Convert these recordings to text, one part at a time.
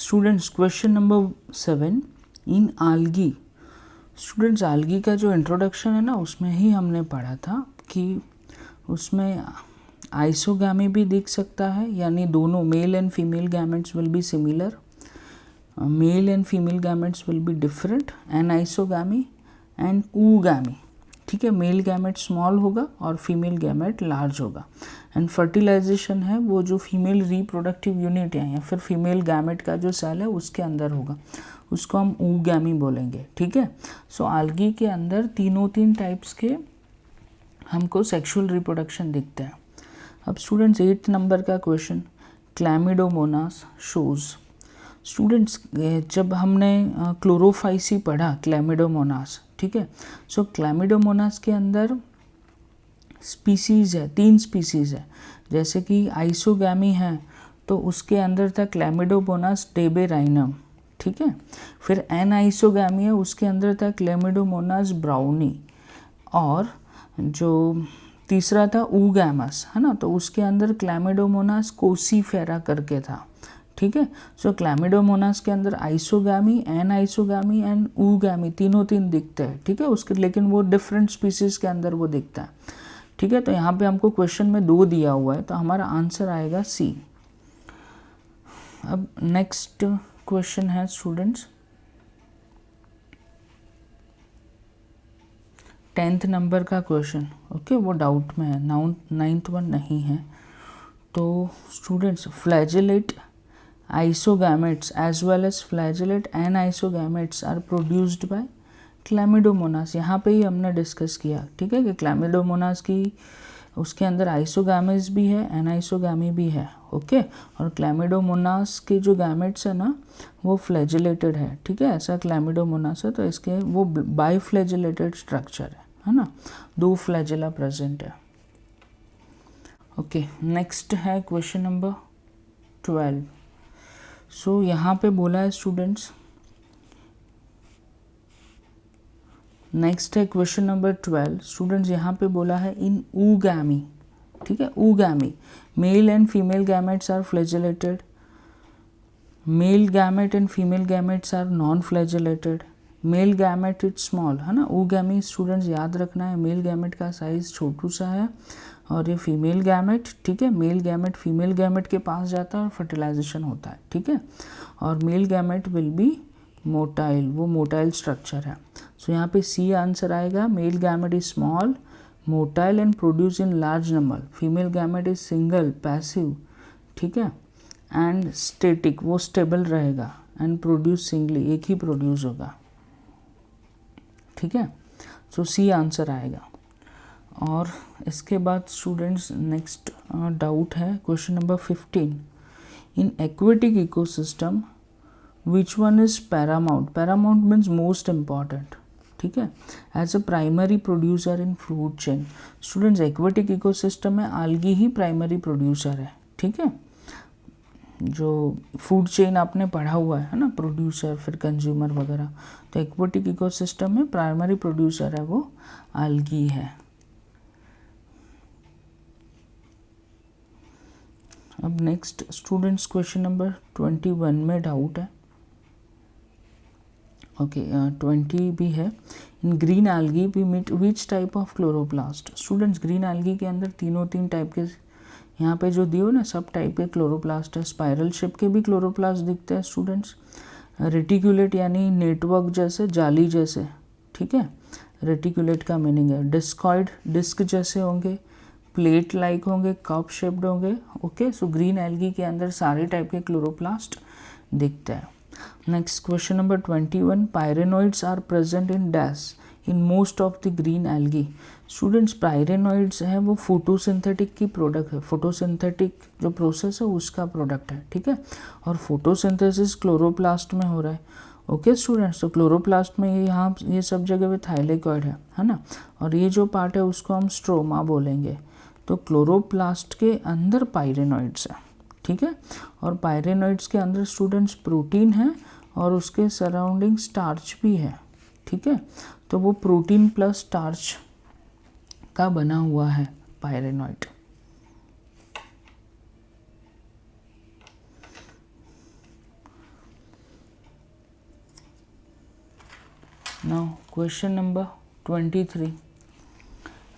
Students question number 7 इन algae. Students algae का जो introduction है ना उसमें ही हमने पढ़ा था कि उसमें आइसोगामी भी दिख सकता है, यानी दोनों male and female gametes will be similar, male and female gametes will be different, anisogamy and oogamy. ठीक है, मेल गैमेट स्मॉल होगा और फीमेल गैमेट लार्ज होगा। एंड फर्टिलाइजेशन है वो जो फीमेल रिप्रोडक्टिव यूनिट है या फिर फीमेल गैमेट का जो सेल है उसके अंदर होगा, उसको हम ऊगामी बोलेंगे। ठीक है, सो आल्गी के अंदर तीन टाइप्स के हमको सेक्सुअल रिप्रोडक्शन दिखते हैं। अब स्टूडेंट्स 8 नंबर का क्वेश्चन, क्लैमिडोमोनास शोज। स्टूडेंट्स जब हमने क्लोरोफाइसी पढ़ा क्लैमिडोमोनास, ठीक है, सो क्लैमिडोमोनास के अंदर स्पीसीज़ है, 3 स्पीसीज़ है। जैसे कि आइसोगामी है तो उसके अंदर था क्लैमिडोमोनास टेबेराइनम। ठीक है, फिर एनाइसोगामी है उसके अंदर था क्लैमिडोमोनास ब्राउनी, और जो तीसरा था ऊगैमस है ना, तो उसके अंदर क्लैमिडोमोनास कोसीफेरा करके था। ठीक है, सो क्लैमिडोमोनास के अंदर आइसोगामी, एनाइसोगामी एंड ऊगामी तीन दिखते हैं। ठीक है, उसके लेकिन वो डिफरेंट स्पीसीज के अंदर वो दिखता है। ठीक है, तो यहाँ पे हमको क्वेश्चन में 2 दिया हुआ है तो हमारा आंसर आएगा सी। अब नेक्स्ट क्वेश्चन है स्टूडेंट्स 10th नंबर का क्वेश्चन। ओके, वो डाउट में है, 9th वन नहीं है। तो students flagellate isogametes as well as flagellate and isogametes are produced by Chlamydomonas. यहाँ पे ही हमने डिस्कस किया, ठीक है, कि क्लैमिडोमोनास की उसके अंदर आइसोगैमेट्स भी है, एनाइसोगामी भी है। ओके, और क्लैमिडोमोनास के जो गैमेट्स है ना वो फ्लैजिलेटेड है। ठीक है, ऐसा क्लैमिडोमोनास है तो इसके वो बाइफ्लैजिलेटेड स्ट्रक्चर है ना, 2 फ्लैजिला प्रेजेंट है। ओके, नेक्स्ट है क्वेश्चन नंबर 12। सो यहाँ पे बोला है स्टूडेंट्स, नेक्स्ट है क्वेश्चन नंबर 12। स्टूडेंट्स यहाँ पे बोला है इन ऊगामी। ठीक है, oogamy male and female gametes are flagellated, male gamete and female gametes are non flagellated, male gamete is small है ना। ऊगामी स्टूडेंट्स याद रखना है, मेल गैमेट का साइज छोटू सा है और ये फीमेल गैमेट, ठीक है, मेल गैमेट फीमेल गैमेट के पास जाता है और फर्टिलाइजेशन होता है। ठीक है, और male gamete will be motile, वो मोटाइल स्ट्रक्चर है। सो यहाँ पे सी आंसर आएगा। Mail gamete is small, motile and produce in large number, female gamete is single passive, ठीक है, एंड स्टेटिक, वो स्टेबल रहेगा, एंड प्रोड्यूस सिंगली, एक ही प्रोड्यूस होगा। ठीक है, सो सी आंसर आएगा। और इसके बाद स्टूडेंट्स नेक्स्ट डाउट है question number 15। In aquatic ecosystem which one is paramount. Paramount means most important. ठीक है, as a primary producer in fruit chain. Students aquatic ecosystem में आल्गी ही प्राइमरी प्रोड्यूसर है। ठीक है, जो फूड चेन आपने पढ़ा हुआ है ना, प्रोड्यूसर फिर कंज्यूमर वगैरह, तो एक्वेटिक इकोसिस्टम में प्राइमरी प्रोड्यूसर है वो आल्गी है। अब नेक्स्ट स्टूडेंट्स क्वेश्चन नंबर 21 में डाउट है। ओके, 20 भी है। In green algae we meet which type of chloroplast. Students green algae के अंदर तीन टाइप के यहाँ पे जो दियो ना सब टाइप के क्लोरोप्लास्ट है। स्पाइरल शेप के भी क्लोरोप्लास्ट दिखते हैं स्टूडेंट्स, रेटिकुलेट यानी नेटवर्क जैसे, जाली जैसे। ठीक है, रेटिकुलेट का मीनिंग है डिस्कॉइड, डिस्क जैसे होंगे, प्लेट लाइक होंगे, कप शेप्ड होंगे। ओके, सो ग्रीन एल्गी के अंदर सारे टाइप के क्लोरोप्लास्ट दिखते हैं। Next question number 21। Pyrenoids are present in dash in most of the green algae. Students pyrenoids है वो फोटोसिंथेटिक की प्रोडक्ट है, फोटोसिंथेटिक जो प्रोसेस है उसका प्रोडक्ट है। ठीक है, और फोटोसिंथेसिस क्लोरोप्लास्ट में हो रहा है। ओके स्टूडेंट्स, तो क्लोरोप्लास्ट में यहाँ ये सब जगह पे थाइलेकॉइड है ना, और ये जो पार्ट है उसको हम स्ट्रोमा बोलेंगे। तो क्लोरोप्लास्ट के अंदर पायरेनोइड्स है। ठीक है, और पायरेनोइड्स के अंदर स्टूडेंट्स प्रोटीन है और उसके सराउंडिंग स्टार्च भी है। ठीक है, तो वो प्रोटीन प्लस स्टार्च का बना हुआ है pyrenoid. Now question number 23,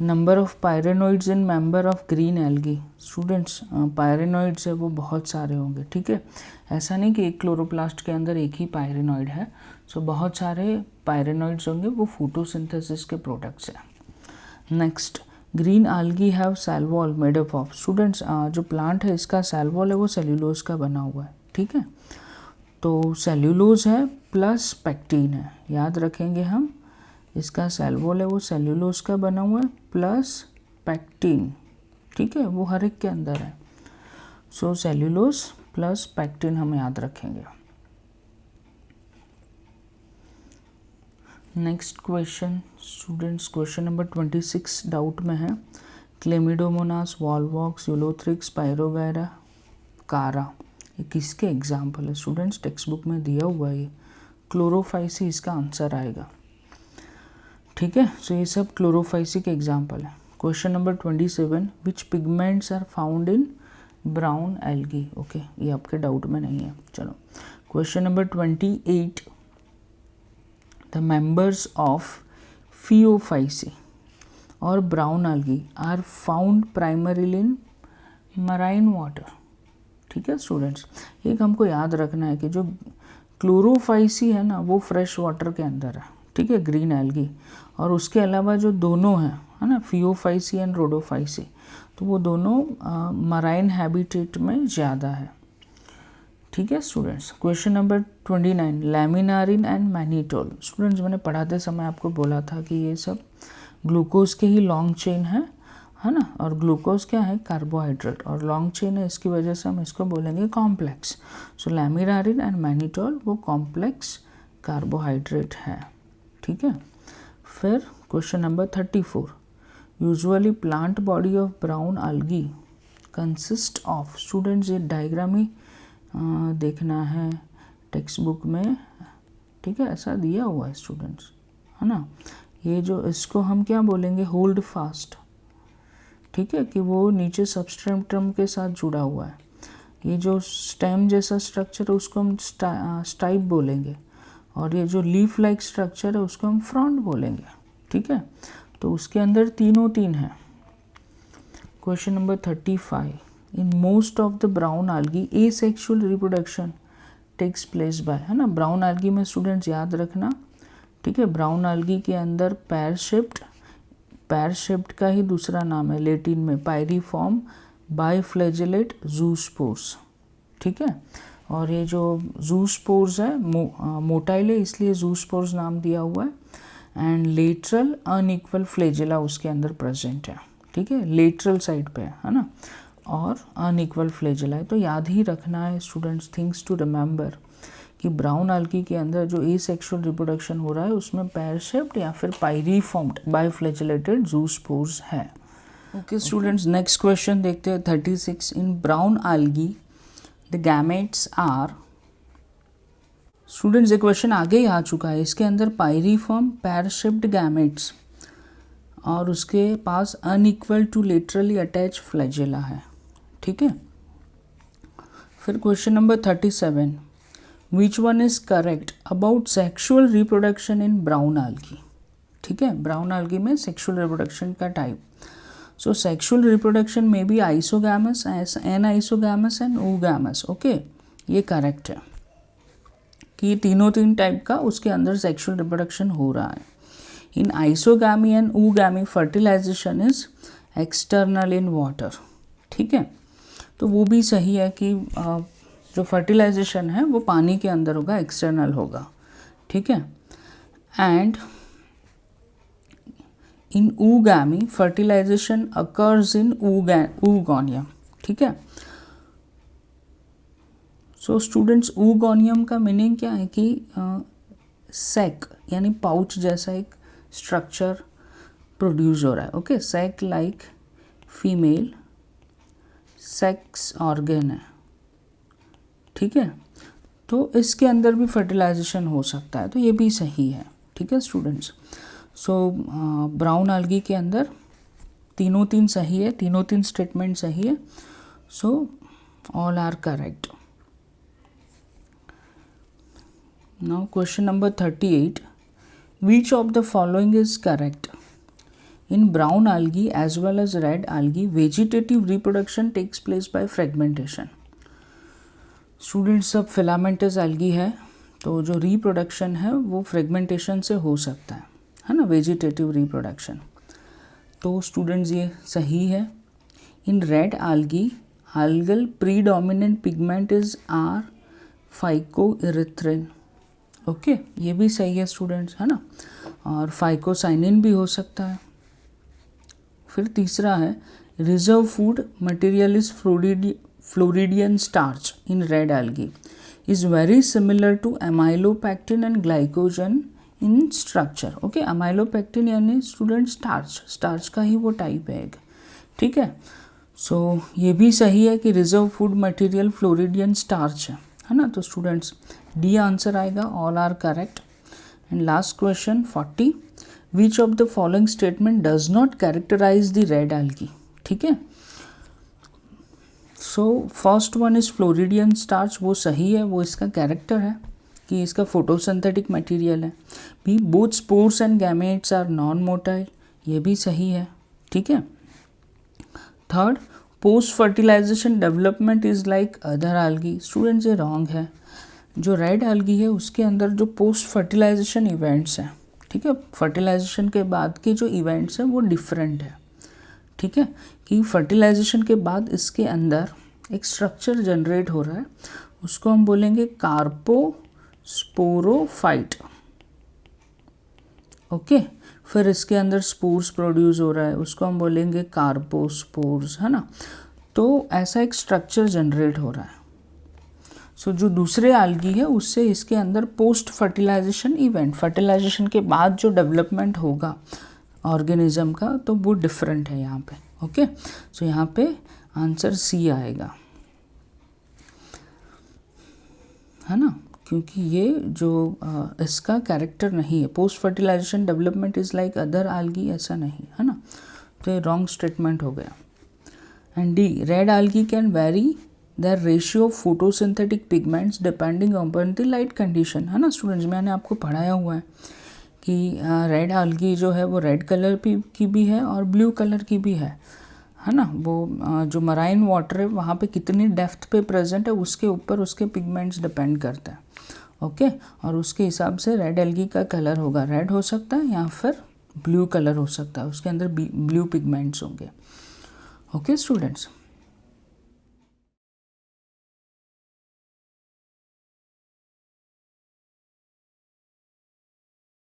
number of pyrenoids in member of green algae. Students pyrenoids है वो बहुत सारे होंगे, ठीक है, ऐसा नहीं कि एक क्लोरोप्लास्ट के अंदर एक ही पायरेनोइड है। सो बहुत सारे पायरेनोइड्स होंगे, वो फोटोसिंथेसिस के प्रोडक्ट्स हैं। Next, green algae have cell wall made up of. Students जो प्लांट है इसका सेल वॉल है वो सेल्यूलोज का बना हुआ है, ठीक है, तो सेल्यूलोज है प्लस पेक्टिन है, याद रखेंगे हम, इसका सेल वॉल है वो सेल्यूलोज का बना हुआ है प्लस पेक्टिन, ठीक है, वो हर एक के अंदर है। सो सेल्यूलोज प्लस पेक्टिन हम याद रखेंगे। Next question students, question number 26 doubt में है, क्लेमिडोमोनास, वॉलवॉक्स, यूलोथ्रिक्स, पायरोगैरा, कारा, ये किसके एग्जाम्पल है? स्टूडेंट्स टेक्स्ट बुक में दिया हुआ है, क्लोरोफाइसी इसका आंसर आएगा, ठीक है। सो ये सब क्लोरोफाइसी के एग्जाम्पल है। Question number 27, which pigments are found in brown algae. Okay, ये आपके डाउट में नहीं है। चलो question number 28, the members of Phaeophyceae और brown algae are found primarily in marine water, ठीक है स्टूडेंट्स। एक हमको याद रखना है कि जो क्लोरोफाइसी है ना वो फ्रेश वाटर के अंदर है, ठीक है, ग्रीन एल्गी, और उसके अलावा जो दोनों हैं, है ना, फियोफाइसी एंड रोडोफाइसी, तो वो दोनों मराइन हैबिटेट में ज़्यादा है, ठीक है students. Question number 29, laminarin and mannitol. Students मैंने पढ़ाते समय आपको बोला था कि ये सब ग्लूकोज के ही लॉन्ग चेन है ना, और ग्लूकोज क्या है? कार्बोहाइड्रेट, और लॉन्ग चेन है, इसकी वजह से हम इसको बोलेंगे कॉम्प्लेक्स। सो लैमिनारिन एंड मैनिटोल वो कॉम्प्लेक्स कार्बोहाइड्रेट है, ठीक है। फिर question number 34, usually plant body of brown algae consist of. Students ये डायग्राम ही देखना है टेक्स्ट बुक में, ठीक है, ऐसा दिया हुआ है स्टूडेंट्स, है ना। ये जो इसको हम क्या बोलेंगे? होल्ड फास्ट, ठीक है, कि वो नीचे सबस्ट्रेटम के साथ जुड़ा हुआ है। ये जो स्टेम जैसा स्ट्रक्चर है उसको हम स्टाइप बोलेंगे, और ये जो लीफ लाइक स्ट्रक्चर है उसको हम फ्रॉन्ट बोलेंगे, ठीक है। तो उसके अंदर तीनों तीन है। Question number 35, in most of the brown algae asexual reproduction takes place by, है ना। ब्राउन algae में स्टूडेंट्स याद रखना, ठीक है, ब्राउन algae के अंदर पैर शेप्ड का ही दूसरा नाम है लेटिन में पायरीफॉर्म बाइफ्लैजेलेट जूस्पोर्स, ठीक है। और ये जो जूस्पोर्स है मोटाइल है इसलिए जूस्पोर्स नाम दिया हुआ है, एंड लेटरल अनइक्वल फ्लैजेला उसके अंदर प्रेजेंट है, ठीक है, लेटरल साइड पे है ना, और अनइक्वल फ्लैजेला है। तो याद ही रखना है स्टूडेंट्स, थिंग्स टू रिमेंबर, कि ब्राउन algae के अंदर जो एसेक्सुअल रिप्रोडक्शन हो रहा है उसमें पैर शेप्ड या फिर पायरीफॉर्म्ड बाइफ्लैजेलेटेड जूस्पोर्स है। ओके स्टूडेंट्स, नेक्स्ट क्वेश्चन देखते हैं 36, in brown algae the gametes are. Students ये क्वेश्चन आगे ही आ चुका है, इसके अंदर पायरीफॉर्म पैर शेप्ड गैमेट्स और उसके पास unequal two laterally attach flagella है, ठीक है। फिर question number 37, which one is correct about sexual reproduction in brown algae, ठीक है, ब्राउन algae में सेक्सुअल रिप्रोडक्शन का टाइप। सो सेक्सुअल रिप्रोडक्शन में be isogamous, anisogamous and oogamous, okay, ये करेक्ट है कि ये तीन टाइप का उसके अंदर सेक्सुअल रिप्रोडक्शन हो रहा है। In isogamy and oogammy fertilisation is external in water, ठीक है, तो वो भी सही है कि जो फर्टिलाइजेशन है वो पानी के अंदर होगा, एक्सटर्नल होगा, ठीक है। And in oogammy fertilisation occurs in oogonia, ठीक है। सो स्टूडेंट्स oogonia का मीनिंग क्या है कि सैक यानी पाउच जैसा एक स्ट्रक्चर प्रोड्यूस हो रहा है, okay, sac like female sex organ है, ठीक है, तो इसके अंदर भी फर्टिलाइजेशन हो सकता है, तो ये भी सही है, ठीक है स्टूडेंट्स। सो ब्राउन algae के अंदर तीन सही है, तीन स्टेटमेंट सही है, so all are correct. Now question number 38, Which of the following is correct? In brown algae as well as red algae, vegetative reproduction takes place by fragmentation. Students, सब filamentous algae है, तो जो reproduction है वो fragmentation से हो सकता है ना, वेजिटेटिव रिप्रोडक्शन। तो स्टूडेंट्स ये सही है। इन red algae, algal predominant pigment is R phycoerythrin। Okay, ये भी सही है स्टूडेंट्स, है ना। और फाइकोसाइनिन भी हो सकता है। फिर तीसरा है reserve food material is floridean starch in red algae is very similar to amylopectin and glycogen in structure. Okay, amylopectin यानी स्टूडेंट स्टार्च का ही वो टाइप है एक, ठीक है। सो ये भी सही है कि reserve food material floridean starch है ना। तो स्टूडेंट्स डी आंसर आएगा, all are correct. And last question 40, which of the following statement does not characterise the red algae। ठीक है, so first one is floridean starch, वो सही है, वो इसका कैरेक्टर है कि इसका फोटोसिंथेटिक मटेरियल है। भी both spores and gametes are non motile, ये भी सही है, ठीक है। Third, post fertilisation development is like other algae। Students ये रॉन्ग है। जो रेड algae है उसके अंदर जो पोस्ट फर्टिलाइजेशन इवेंट्स हैं, ठीक है, फर्टिलाइजेशन के बाद के जो इवेंट्स हैं वो डिफरेंट है, ठीक है। कि फर्टिलाइजेशन के बाद इसके अंदर एक स्ट्रक्चर जनरेट हो रहा है, उसको हम बोलेंगे कार्पोस्पोरोफाइट। ओके, फिर इसके अंदर स्पोर्स प्रोड्यूस हो रहा है, उसको हम बोलेंगे कार्पोस्पोर्स, है ना। तो ऐसा एक स्ट्रक्चर जनरेट हो रहा है। सो जो दूसरे algae है उससे इसके अंदर पोस्ट फर्टिलाइजेशन इवेंट, फर्टिलाइजेशन के बाद जो डेवलपमेंट होगा ऑर्गेनिज्म का, तो वो डिफरेंट है यहाँ पे। ओके, सो यहाँ पे आंसर सी आएगा, है ना, क्योंकि ये जो इसका कैरेक्टर नहीं है। Post fertilisation development is like other algae, ऐसा नहीं है ना। तो ये रॉन्ग स्टेटमेंट हो गया। And D, red algae can very their ratio of photosynthetic pigments depending upon the light condition, है ना स्टूडेंट्स। मैंने आपको पढ़ाया हुआ है कि रेड algae जो है वो रेड कलर की भी है और ब्लू कलर की भी है ना। वो जो मराइन वाटर है वहाँ पे कितनी डेप्थ पे प्रेजेंट है उसके ऊपर उसके पिगमेंट्स डिपेंड करता है। ओके, और उसके हिसाब से रेड algae का कलर होगा, रेड हो सकता है या फिर ब्लू कलर हो सकता है, उसके अंदर ब्लू पिगमेंट्स होंगे। Okay students.